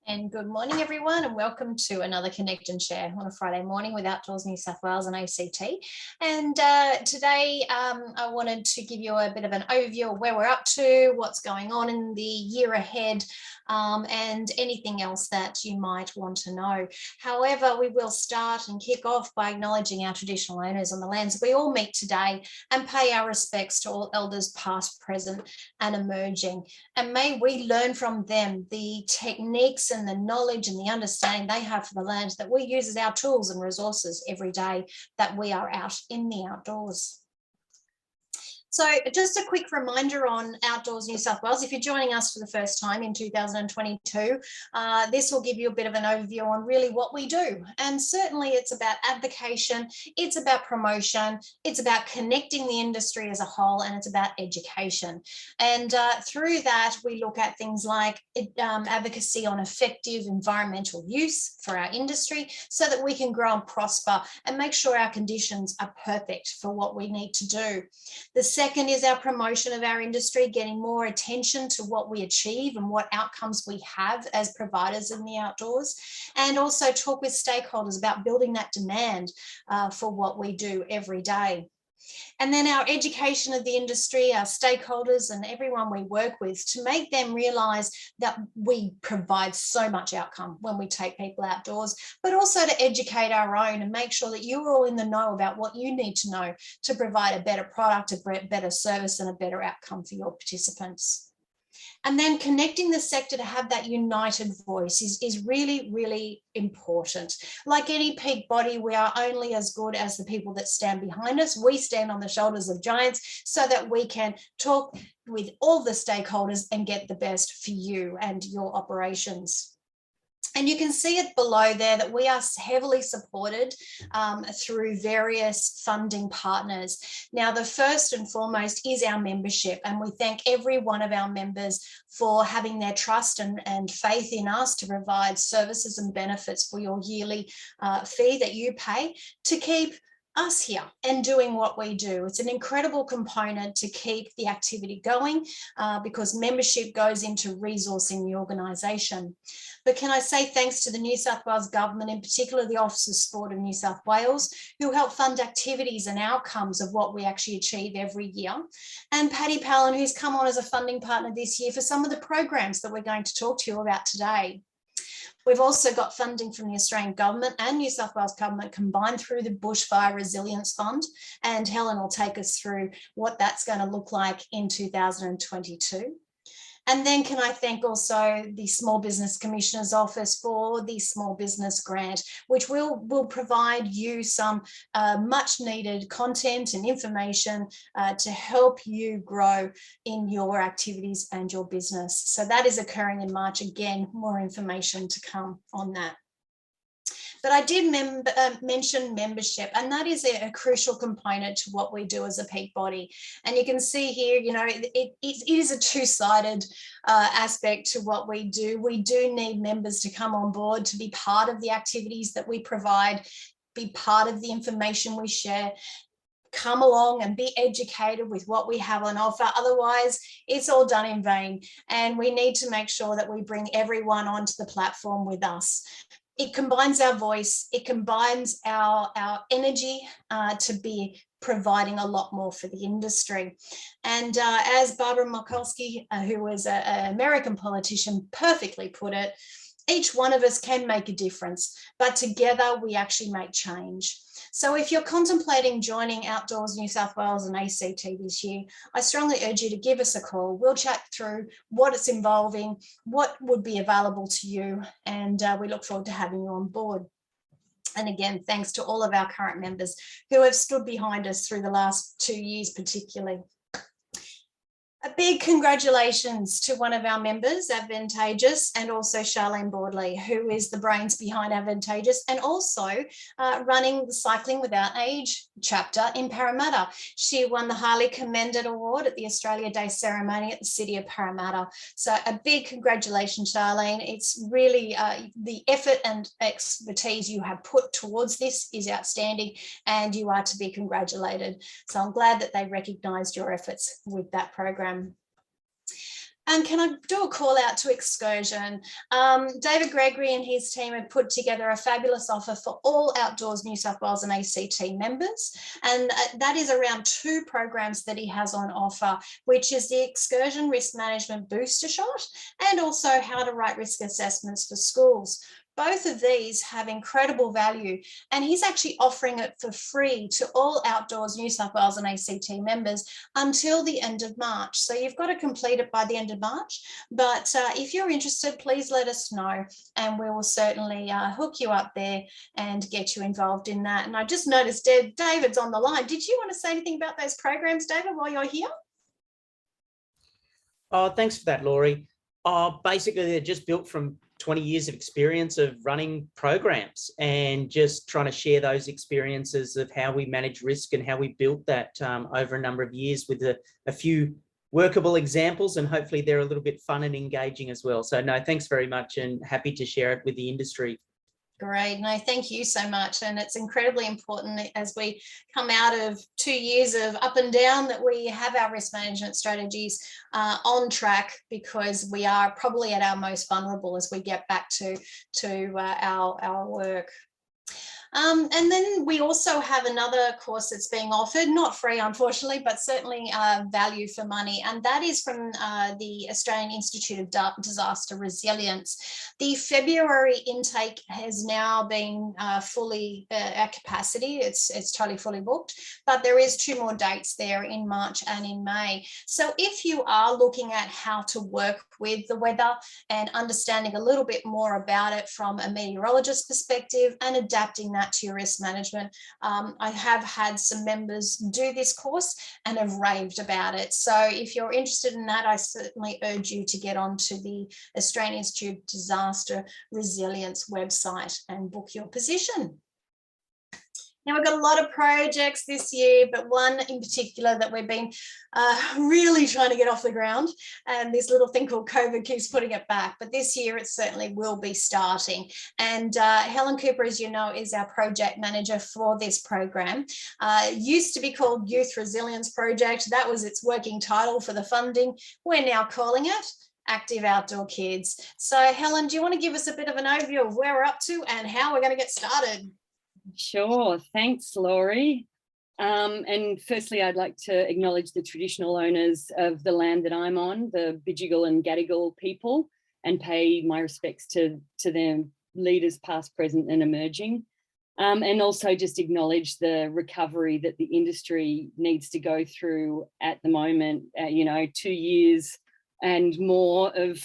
And good morning, everyone, and welcome to another Connect and Share on a Friday morning with Outdoors New South Wales and ACT. And today I wanted to give you a bit of an overview of where we're up to, what's going on in the year ahead, and anything else that you might want to know. However, we will start and kick off by acknowledging our traditional owners on the lands we all meet today and pay our respects to all elders past, present and emerging. And may we learn from them the techniques and the knowledge and the understanding they have for the land that we use as our tools and resources every day that we are out in the outdoors. So just a quick reminder on Outdoors New South Wales. If you're joining us for the first time in 2022, this will give you a bit of an overview on really what we do. And certainly it's about advocation, it's about promotion, it's about connecting the industry as a whole, and it's about education. And through that, we look at things like advocacy on effective environmental use for our industry so that we can grow and prosper and make sure our conditions are perfect for what we need to do. The second is our promotion of our industry, getting more attention to what we achieve and what outcomes we have as providers in the outdoors, and also talk with stakeholders about building that demand for what we do every day. And then our education of the industry, our stakeholders and everyone we work with, to make them realise that we provide so much outcome when we take people outdoors, but also to educate our own and make sure that you're all in the know about what you need to know to provide a better product, a better service and a better outcome for your participants. And then connecting the sector to have that united voice is really, really important. Like any peak body, we are only as good as the people that stand behind us. We stand on the shoulders of giants so that we can talk with all the stakeholders and get the best for you and your operations. And you can see it below there that we are heavily supported through various funding partners. Now, the first and foremost is our membership, and we thank every one of our members for having their trust and faith in us to provide services and benefits for your yearly fee that you pay to keep us here and doing what we do. It's an incredible component to keep the activity going because membership goes into resourcing the organisation. But can I say thanks to the New South Wales Government, in particular the Office of Sport of New South Wales, who help fund activities and outcomes of what we actually achieve every year. And Paddy Palin, who's come on as a funding partner this year for some of the programs that we're going to talk to you about today. We've also got funding from the Australian Government and New South Wales Government combined through the Bushfire Resilience Fund, and Helen will take us through what that's going to look like in 2022. And then can I thank also the Small Business Commissioner's Office for the Small Business Grant, which will provide you some much needed content and information to help you grow in your activities and your business. So that is occurring in March. Again, more information to come on that. But I did mention membership, and that is a crucial component to what we do as a peak body. And you can see here, you know, it is a two-sided aspect to what we do. We do need members to come on board to be part of the activities that we provide, be part of the information we share, come along and be educated with what we have on offer. Otherwise, it's all done in vain. And we need to make sure that we bring everyone onto the platform with us. It combines our voice, it combines our energy to be providing a lot more for the industry. And as Barbara Mikulski, who was an American politician, perfectly put it, each one of us can make a difference, but together we actually make change. So if you're contemplating joining Outdoors New South Wales and ACT this year, I strongly urge you to give us a call. We'll chat through what it's involving, what would be available to you, and we look forward to having you on board. And again, thanks to all of our current members who have stood behind us through the last 2 years particularly. A big congratulations to one of our members, Advantageous, and also Charlene Boardley, who is the brains behind Advantageous and also running the Cycling Without Age chapter in Parramatta. She won the Highly Commended Award at the Australia Day ceremony at the City of Parramatta. So a big congratulations, Charlene. It's really the effort and expertise you have put towards this is outstanding, and you are to be congratulated. So I'm glad that they recognised your efforts with that program. And can I do a call out to Excursion? David Gregory and his team have put together a fabulous offer for all Outdoors New South Wales and ACT members. And that is around 2 programs that he has on offer, which is the Excursion Risk Management Booster Shot and also how to write risk assessments for schools. Both of these have incredible value, and he's actually offering it for free to all Outdoors New South Wales and ACT members until the end of March. So you've got to complete it by the end of March. But if you're interested, please let us know, and we will certainly hook you up there and get you involved in that. And I just noticed David's on the line. Did you want to say anything about those programs, David, while you're here? Oh, thanks for that, Lori. Basically, they're just built from 20 years of experience of running programs and just trying to share those experiences of how we manage risk and how we built that over a number of years with a few workable examples, and hopefully they're a little bit fun and engaging as well. So no, thanks very much, and happy to share it with the industry. Great. No, thank you so much. And it's incredibly important as we come out of 2 years of up and down that we have our risk management strategies on track, because we are probably at our most vulnerable as we get back to our work. And then we also have another course that's being offered, not free, unfortunately, but certainly value for money. And that is from the Australian Institute of Disaster Resilience. The February intake has now been fully at capacity. It's totally fully booked, but there is 2 more dates there in March and in May. So if you are looking at how to work with the weather and understanding a little bit more about it from a meteorologist perspective and adapting that to your risk management, I have had some members do this course and have raved about it. So if you're interested in that, I certainly urge you to get onto the Australian Institute of Disaster Resilience website and book your position. Now, we've got a lot of projects this year, but one in particular that we've been really trying to get off the ground, and this little thing called COVID keeps putting it back. But this year it certainly will be starting. And Helen Cooper, as you know, is our project manager for this program. It used to be called Youth Resilience Project. That was its working title for the funding. We're now calling it Active Outdoor Kids. So Helen, do you want to give us a bit of an overview of where we're up to and how we're going to get started? Sure, thanks, Lori. And firstly, I'd like to acknowledge the traditional owners of the land that I'm on, the Bidjigal and Gadigal people, and pay my respects to their leaders past, present and emerging. And also just acknowledge the recovery that the industry needs to go through at the moment. 2 years and more of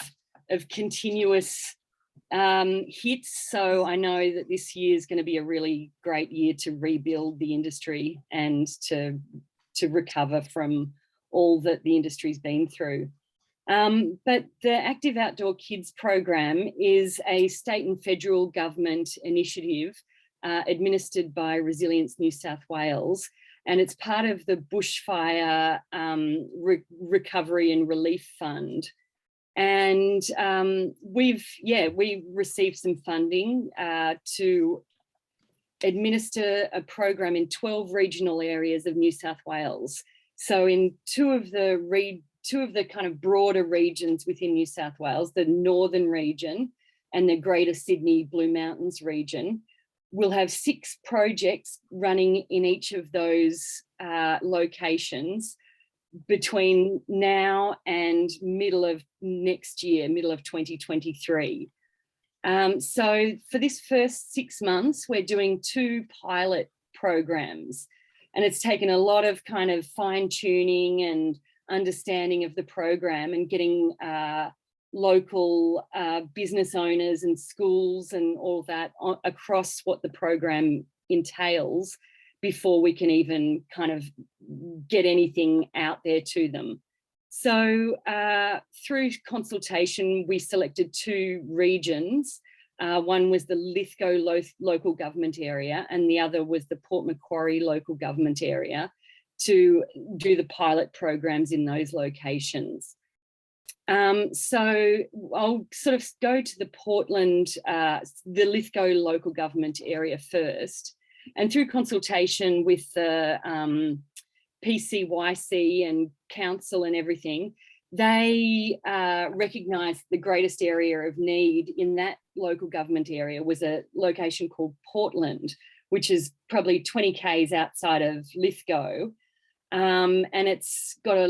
continuous hits. So I know that this year is going to be a really great year to rebuild the industry and to recover from all that the industry's been through. But the Active Outdoor Kids program is a state and federal government initiative administered by Resilience New South Wales, and it's part of the Bushfire Recovery and Relief Fund. And we've received some funding to administer a program in 12 regional areas of New South Wales. So in two of the kind of broader regions within New South Wales, the northern region and the Greater Sydney Blue Mountains region, we'll have 6 projects running in each of those locations between now and middle of next year, middle of 2023. So for this first 6 months, we're doing 2 pilot programs, and it's taken a lot of kind of fine tuning and understanding of the program and getting local business owners and schools and all that across what the program entails before we can even kind of get anything out there to them. So through consultation, we selected 2 regions. One was the Lithgow local government area, and the other was the Port Macquarie local government area, to do the pilot programs in those locations. So I'll sort of go to the Portland, the Lithgow local government area first. And through consultation with the PCYC and council and everything, they recognised the greatest area of need in that local government area was a location called Portland, which is probably 20 k's outside of Lithgow. And it's got a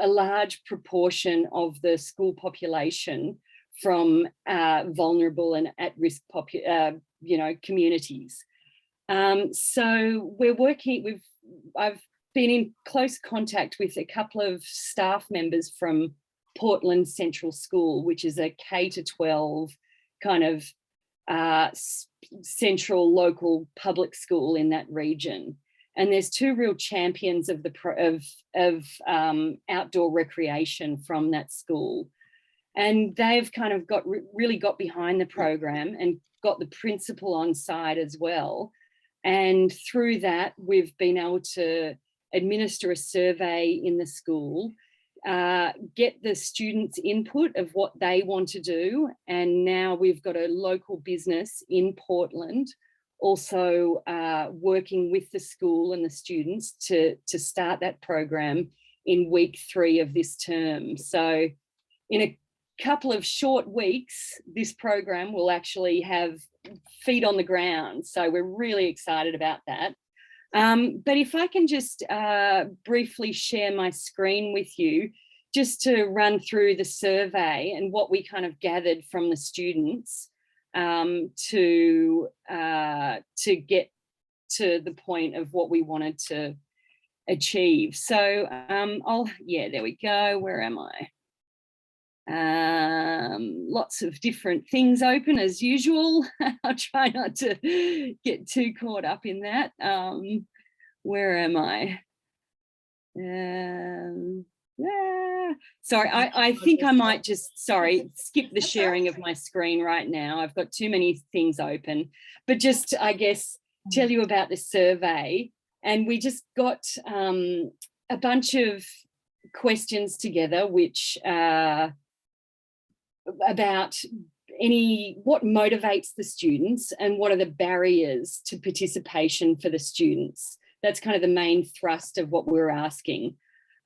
large proportion of the school population from vulnerable and at-risk communities. So we're working. I've been in close contact with a couple of staff members from Portland Central School, which is a K-12 kind of central local public school in that region. And there's two real champions of outdoor recreation from that school. And they've kind of really got behind the program and got the principal on side as well. And through that, we've been able to administer a survey in the school, get the students' input of what they want to do. And now we've got a local business in Portland also working with the school and the students to start that program in week 3 of this term. So in a couple of short weeks, this program will actually have feet on the ground. So we're really excited about that. But if I can just briefly share my screen with you, just to run through the survey and what we kind of gathered from the students to get to the point of what we wanted to achieve. So there we go. Where am I? Lots of different things open as usual. I'll try not to get too caught up in that. Where am I? Sorry, I think I might just, skip the sharing of my screen right now. I've got too many things open, but just, I guess, tell you about the survey. And we just got a bunch of questions together, which about what motivates the students and what are the barriers to participation for the students. That's kind of the main thrust of what we're asking.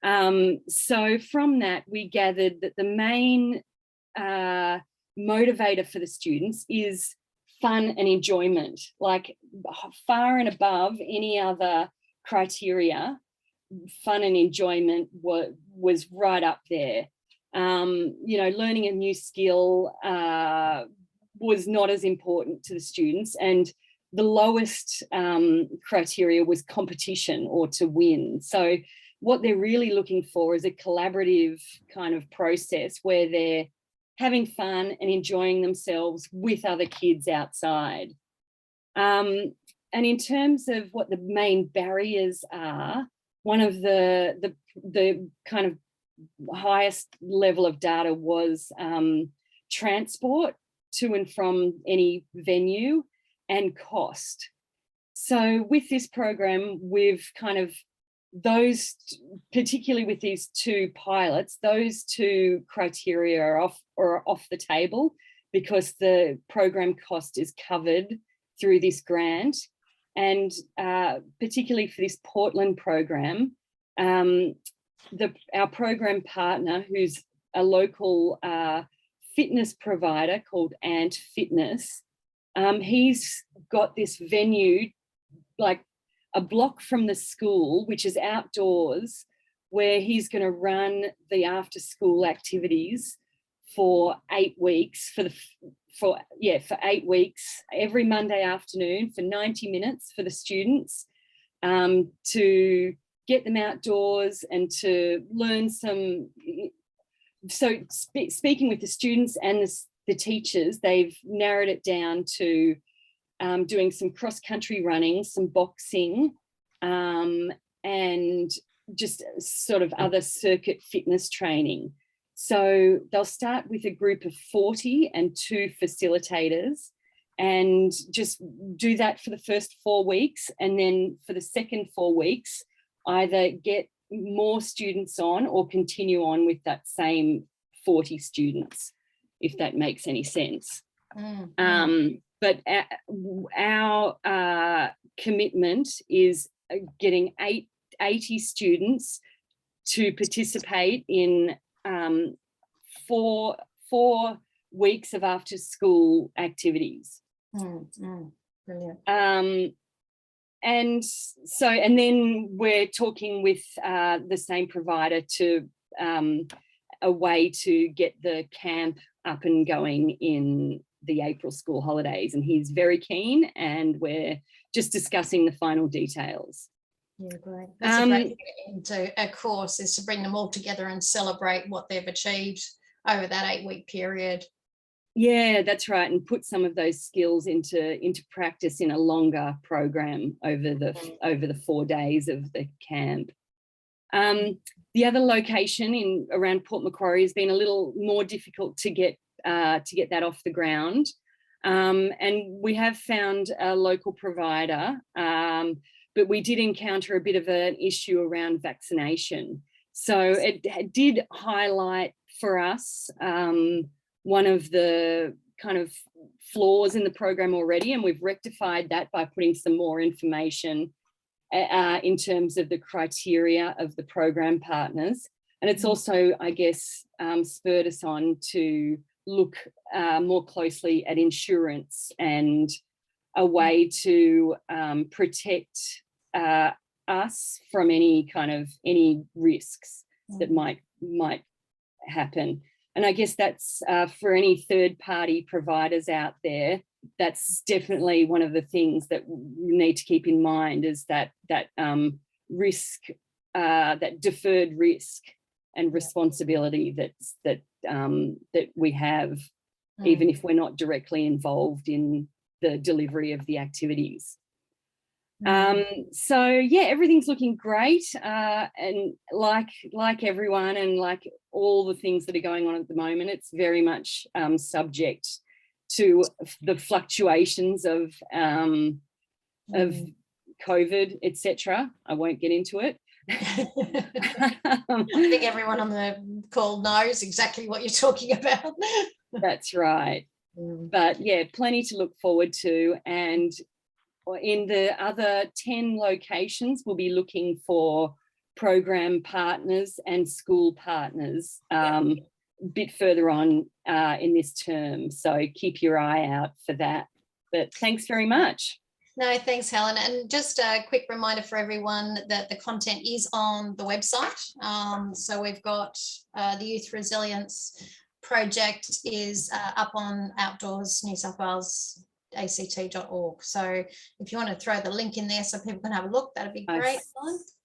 So from that, we gathered that the main motivator for the students is fun and enjoyment, like far and above any other criteria. Fun and enjoyment was right up there. Learning a new skill was not as important to the students, and the lowest criteria was competition or to win. So what they're really looking for is a collaborative kind of process where they're having fun and enjoying themselves with other kids outside. And in terms of what the main barriers are, one of the kind of highest level of data was transport to and from any venue and cost. So with this program, we've kind of particularly with these 2 pilots, those 2 criteria are off the table because the program cost is covered through this grant. And particularly for this Portland program, our program partner, who's a local fitness provider called Ant Fitness, he's got this venue like a block from the school, which is outdoors, where he's going to run the after school activities for 8 weeks, for 8 weeks, every Monday afternoon for 90 minutes for the students, to get them outdoors and to learn some. So speaking with the students and the teachers, they've narrowed it down to doing some cross-country running, some boxing, and just sort of other circuit fitness training. So they'll start with a group of 40 and 2 facilitators and just do that for the first 4 weeks. And then for the second 4 weeks, either get more students on or continue on with that same 40 students, if that makes any sense. But our commitment is getting 80 students to participate in 4 weeks of after school activities. Brilliant. And then we're talking with the same provider to a way to get the camp up and going in the April school holidays, and he's very keen, and we're just discussing the final details. Yeah, great. That's a great thing to a course, is to bring them all together and celebrate what they've achieved over that 8-week period. Yeah, that's right, and put some of those skills into practice in a longer program over the 4 days of the camp. The other location around Port Macquarie has been a little more difficult to get that off the ground, and we have found a local provider, but we did encounter a bit of an issue around vaccination. So it did highlight for us one of the kind of flaws in the program already, and we've rectified that by putting some more information in terms of the criteria of the program partners. And it's also, I guess, spurred us on to look more closely at insurance and a way to protect us from any risks that might happen. And I guess that's for any third-party providers out there, that's definitely one of the things that we need to keep in mind, is that risk, that deferred risk and responsibility that we have, even if we're not directly involved in the delivery of the activities. So yeah, everything's looking great, and like everyone, and like all the things that are going on at the moment, it's very much subject to the fluctuations of COVID, etc. I won't get into it. I think everyone on the call knows exactly what you're talking about. That's right. But yeah, plenty to look forward to. And in the other 10 locations, we'll be looking for program partners and school partners a bit further on in this term. So keep your eye out for that. But thanks very much. No, thanks, Helen. And just a quick reminder for everyone that the content is on the website. So we've got the Youth Resilience Project is up on Outdoors New South Wales ACT.org. So if you want to throw the link in there so people can have a look, that'd be great.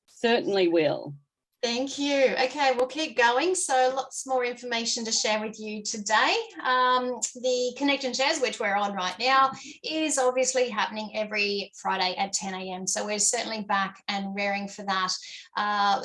Certainly will. Thank you. Okay, we'll keep going. So lots more information to share with you today. The Connect and Shares, which we're on right now, is obviously happening every Friday at 10 a.m. So we're certainly back and raring for that.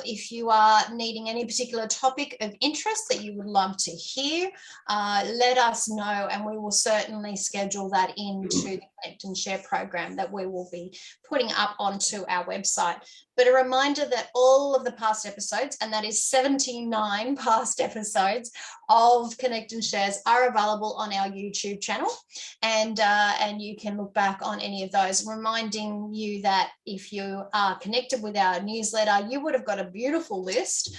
If you are needing any particular topic of interest that you would love to hear, let us know, and we will certainly schedule that into the Connect and Share program that we will be putting up onto our website. But a reminder that all of the past episodes, and that is 79 past episodes of Connect and Shares, are available on our YouTube channel, and you can look back on any of those. Reminding you that if you are connected with our newsletter, you would have got a beautiful list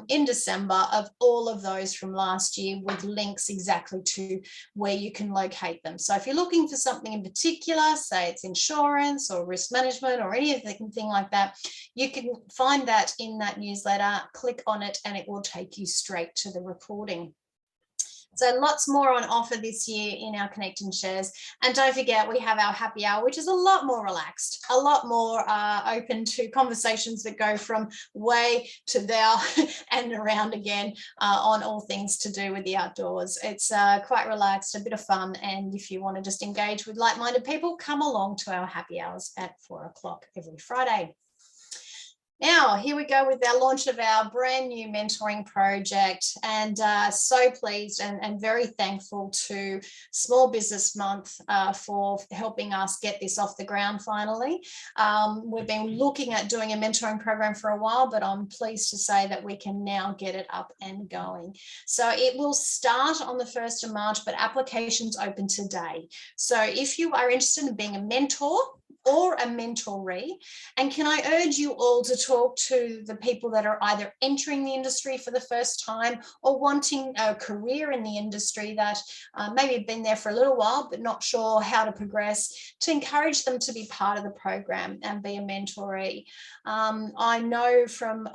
in December of all of those from last year, with links exactly to where you can locate them. So if you're looking for something in particular, say it's insurance or risk management or anything like that, you can find that in that newsletter, click on it, and it will take you straight to the recording. So lots more on offer this year in our Connect and Shares. And don't forget, we have our happy hour, which is a lot more relaxed, a lot more open to conversations that go from way to there and around again on all things to do with the outdoors. It's quite relaxed, a bit of fun. And if you want to just engage with like-minded people, come along to our happy hours at 4 o'clock every Friday. Now, here we go with our launch of our brand new mentoring project, and so pleased and very thankful to Small Business Month for helping us get this off the ground finally. We've been looking at doing a mentoring program for a while, but I'm pleased to say that we can now get it up and going. So it will start on the 1st of March, but applications open today. So if you are interested in being a mentor, or a mentoree. And can I urge you all to talk to the people that are either entering the industry for the first time or wanting a career in the industry that maybe have been there for a little while but not sure how to progress, to encourage them to be part of the program and be a mentoree. I know from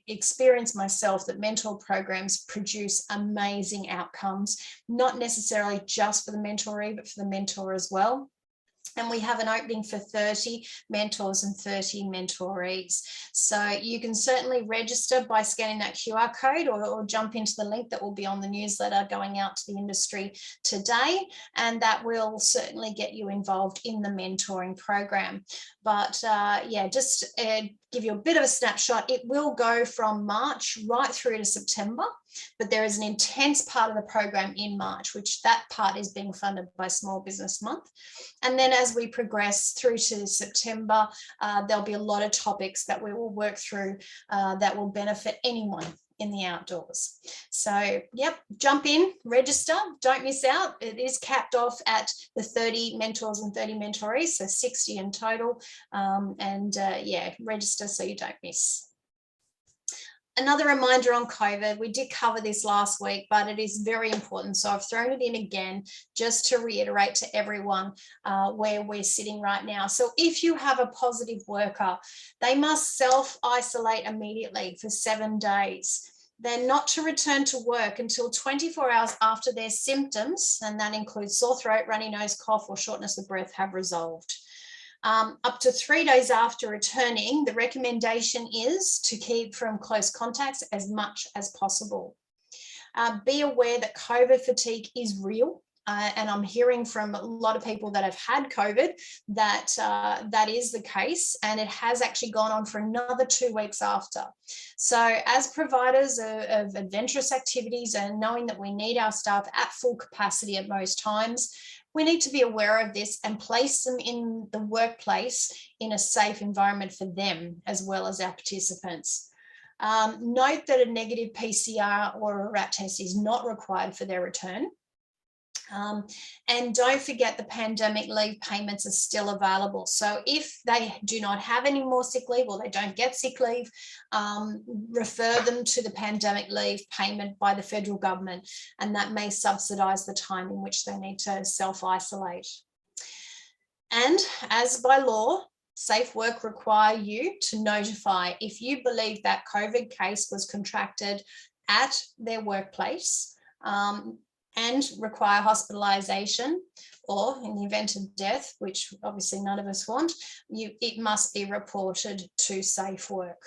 experience myself that mentor programs produce amazing outcomes, not necessarily just for the mentoree, but for the mentor as well. And we have an opening for 30 mentors and 30 mentorees. So you can certainly register by scanning that QR code or jump into the link that will be on the newsletter going out to the industry today. And that will certainly get you involved in the mentoring program. But yeah, just give you a bit of a snapshot. It will go from March right through to September, but there is an intense part of the program in March, which that part is being funded by Small Business Month. And then as we progress through to September, there'll be a lot of topics that we will work through that will benefit anyone in the outdoors. So yep, jump in, register, don't miss out. It is capped off at the 30 mentors and 30 mentorees, so 60 in total. Yeah, register so you don't miss. Another reminder on COVID, we did cover this last week, but it is very important. So I've thrown it in again, just to reiterate to everyone where we're sitting right now. So if you have a positive worker, they must self-isolate immediately for 7 days. They're not to return to work until 24 hours after their symptoms, and that includes sore throat, runny nose, cough, or shortness of breath have resolved. Up to 3 days after returning, the recommendation is to keep from close contacts as much as possible. Be aware that COVID fatigue is real. And I'm hearing from a lot of people that have had COVID that that is the case, and it has actually gone on for another 2 weeks after. So as providers of adventurous activities and knowing that we need our staff at full capacity at most times, we need to be aware of this and place them in the workplace in a safe environment for them as well as our participants. Note that a negative PCR or a RAT test is not required for their return. And don't forget the pandemic leave payments are still available. So if they do not have any more sick leave or they don't get sick leave, refer them to the pandemic leave payment by the federal government, and that may subsidise the time in which they need to self-isolate. And as by law, Safe Work require you to notify if you believe that COVID case was contracted at their workplace, and require hospitalisation, or in the event of death, which obviously none of us want, it must be reported to Safe Work.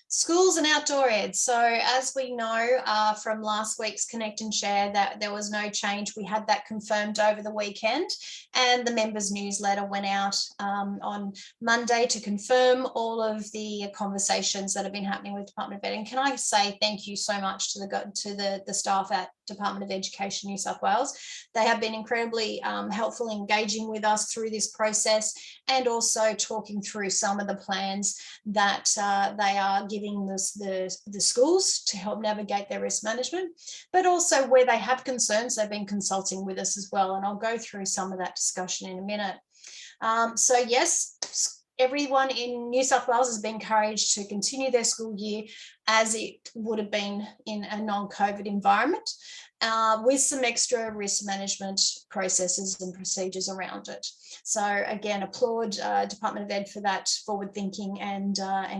Schools and outdoor ed. So as we know from last week's Connect and Share that there was no change, we had that confirmed over the weekend, and the members newsletter went out on Monday to confirm all of the conversations that have been happening with Department of Ed. And can I say thank you so much to the staff at Department of Education New South Wales. They have been incredibly helpful, engaging with us through this process, and also talking through some of the plans that they are giving the schools to help navigate their risk management, but also where they have concerns, they've been consulting with us as well. And I'll go through some of that discussion in a minute. So yes, everyone in New South Wales has been encouraged to continue their school year as it would have been in a non-COVID environment, with some extra risk management processes and procedures around it. So again, applaud Department of Ed for that forward thinking and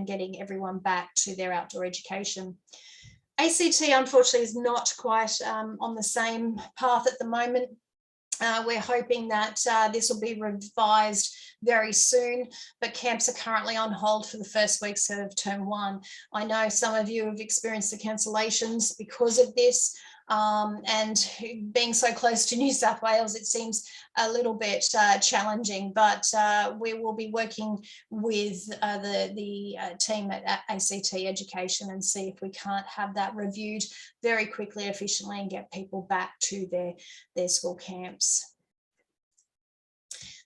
getting everyone back to their outdoor education. ACT, unfortunately, is not quite on the same path at the moment. We're hoping that this will be revised very soon, but camps are currently on hold for the first weeks of term 1. I know some of you have experienced the cancellations because of this, and being so close to New South Wales, it seems a little bit challenging, but we will be working with the team at ACT Education and see if we can't have that reviewed very quickly, efficiently, and get people back to their school camps.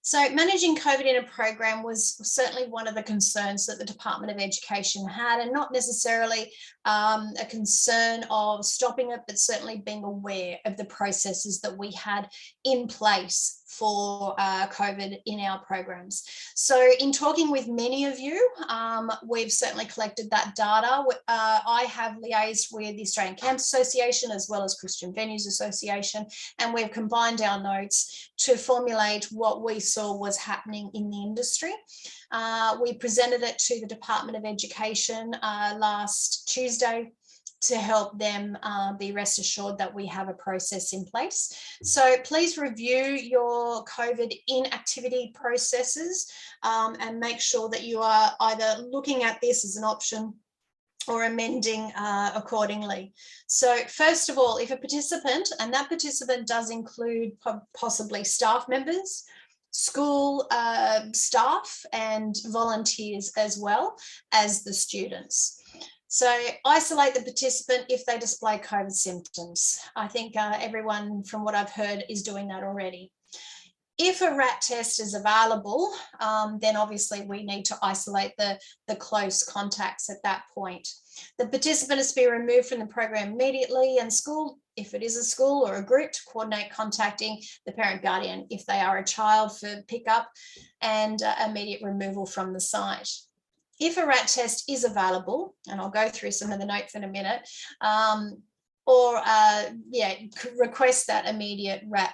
So managing COVID in a program was certainly one of the concerns that the Department of Education had, and not necessarily a concern of stopping it, but certainly being aware of the processes that we had in place for COVID in our programs. So in talking with many of you, we've certainly collected that data. I have liaised with the Australian Camps Association as well as Christian Venues Association, and we've combined our notes to formulate what we saw was happening in the industry. We presented it to the Department of Education last Tuesday to help them be rest assured that we have a process in place. So please review your COVID inactivity processes and make sure that you are either looking at this as an option or amending accordingly. So first of all, if a participant, and that participant does include possibly staff members, school staff and volunteers as well as the students. So isolate the participant if they display COVID symptoms. I think everyone from what I've heard is doing that already. If a RAT test is available, then obviously we need to isolate the close contacts at that point. The participant is to be removed from the program immediately, and school, if it is a school or a group, to coordinate contacting the parent guardian if they are a child for pickup, and immediate removal from the site. If a RAT test is available, and I'll go through some of the notes in a minute, request that immediate RAT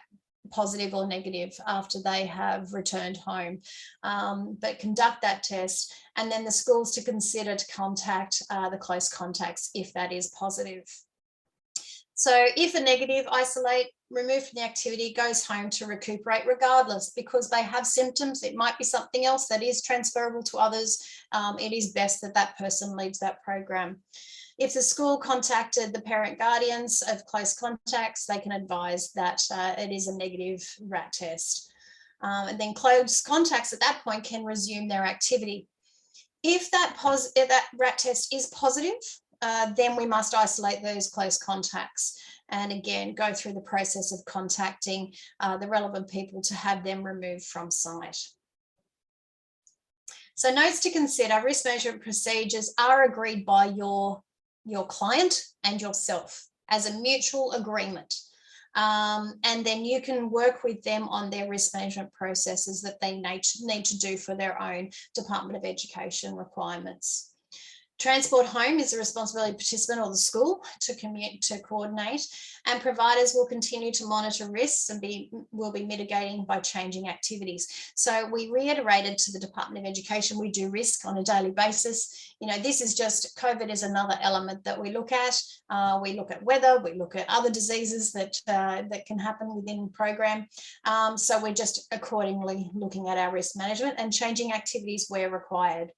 positive or negative after they have returned home, but conduct that test, and then the schools to consider to contact the close contacts if that is positive. So if a negative, isolate, remove from the activity, goes home to recuperate regardless, because they have symptoms. It might be something else that is transferable to others. It is best that that person leaves that program. If the school contacted the parent guardians of close contacts, they can advise that it is a negative RAT test. And then close contacts at that point can resume their activity. If that RAT test is positive, then we must isolate those close contacts and again go through the process of contacting the relevant people to have them removed from site. So notes to consider: risk management procedures are agreed by your client and yourself as a mutual agreement. And then you can work with them on their risk management processes that they need to do for their own Department of Education requirements. Transport home is the responsibility of the participant or the school to coordinate, and providers will continue to monitor risks and will be mitigating by changing activities. So we reiterated to the Department of Education, we do risk on a daily basis. You know, this is just, COVID is another element that we look at. We look at weather, we look at other diseases that can happen within the program. So we're just accordingly looking at our risk management and changing activities where required.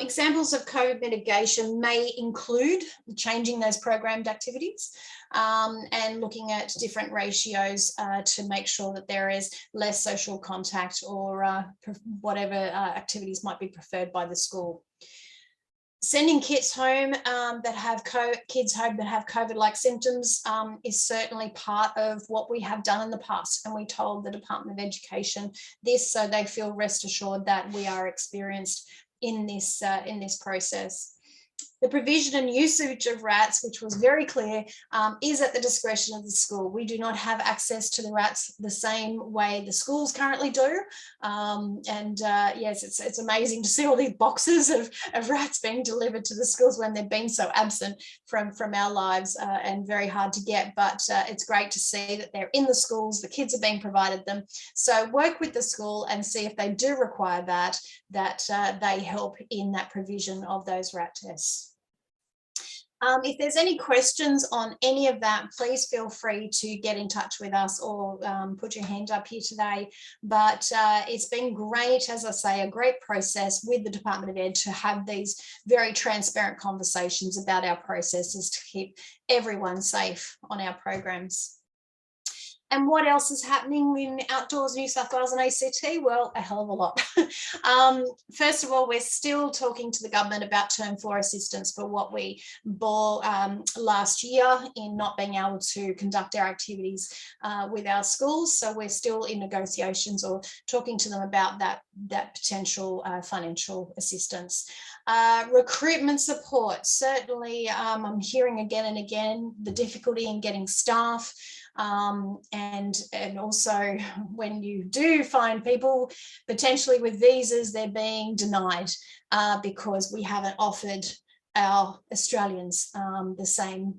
Examples of COVID mitigation may include changing those programmed activities and looking at different ratios to make sure that there is less social contact or whatever activities might be preferred by the school. Sending kids home that have COVID-like symptoms is certainly part of what we have done in the past, and we told the Department of Education this so they feel rest assured that we are experienced in this process. The provision and usage of RATs, which was very clear, is at the discretion of the school. We do not have access to the RATs the same way the schools currently do. Yes, it's amazing to see all these boxes of RATs being delivered to the schools when they've been so absent from our lives and very hard to get. But it's great to see that they're in the schools, the kids are being provided them. So work with the school and see if they do require that they help in that provision of those RAT tests. If there's any questions on any of that, please feel free to get in touch with us or put your hand up here today. But it's been great, as I say, a great process with the Department of Ed to have these very transparent conversations about our processes to keep everyone safe on our programs. And what else is happening in Outdoors New South Wales and ACT? Well, a hell of a lot. First of all, we're still talking to the government about Term 4 assistance for what we bore last year in not being able to conduct our activities with our schools. So we're still in negotiations or talking to them about that potential financial assistance. Recruitment support, certainly I'm hearing again and again the difficulty in getting staff, and also when you do find people potentially with visas, they're being denied because we haven't offered our Australians the same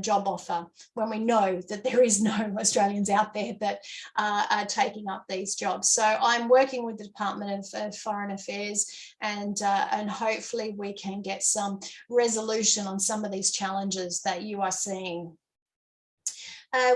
job offer, when we know that there is no Australians out there that are taking up these jobs. So I'm working with the Department of Foreign Affairs, and hopefully we can get some resolution on some of these challenges that you are seeing.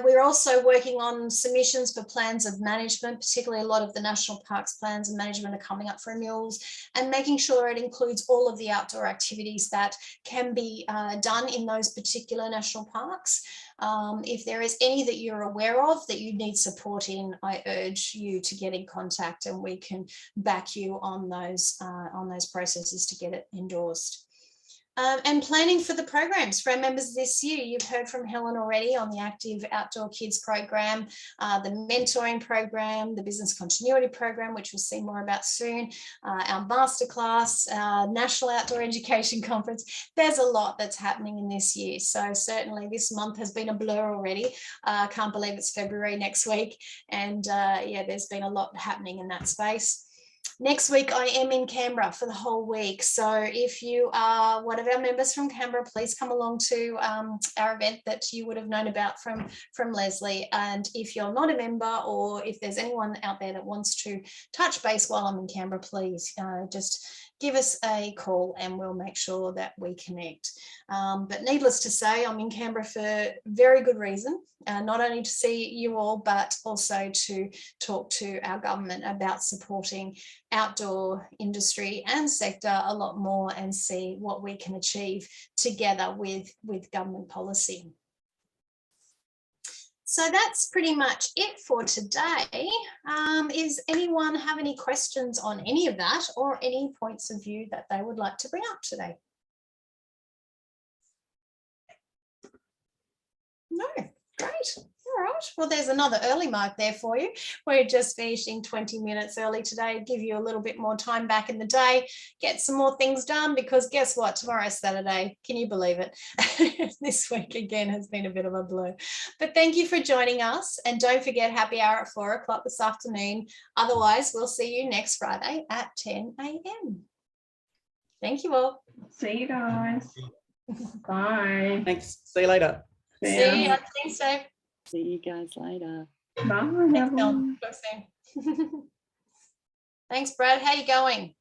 We're also working on submissions for plans of management, particularly a lot of the national parks plans and management are coming up for renewals, and making sure it includes all of the outdoor activities that can be done in those particular national parks. If there is any that you're aware of that you need support in, I urge you to get in contact and we can back you on those processes to get it endorsed. And planning for the programs for our members this year. You've heard from Helen already on the Active Outdoor Kids program, the mentoring program, the business continuity program, which we'll see more about soon, our masterclass, National Outdoor Education Conference. There's a lot that's happening in this year. So certainly this month has been a blur already. I can't believe it's February next week. And yeah, there's been a lot happening in that space. Next week, I am in Canberra for the whole week. So if you are one of our members from Canberra, please come along to our event that you would have known about from Leslie. And if you're not a member, or if there's anyone out there that wants to touch base while I'm in Canberra, please just give us a call and we'll make sure that we connect. But needless to say, I'm in Canberra for very good reason, not only to see you all, but also to talk to our government about supporting outdoor industry and sector a lot more and see what we can achieve together with government policy. So that's pretty much it for today. Is anyone have any questions on any of that or any points of view that they would like to bring up today? No, great. All right, well, there's another early mark there for you. We're just finishing 20 minutes early today, give you a little bit more time back in the day, get some more things done, because guess what? Tomorrow's Saturday. Can you believe it? This week again has been a bit of a blur. But thank you for joining us. And don't forget, happy hour at 4 o'clock this afternoon. Otherwise, we'll see you next Friday at 10 a.m. Thank you all. See you guys. Bye. Thanks. See you later. See you. Thanks, Dave. See you guys later. Bye. Thanks, Phil. Thanks, Brad. How you going?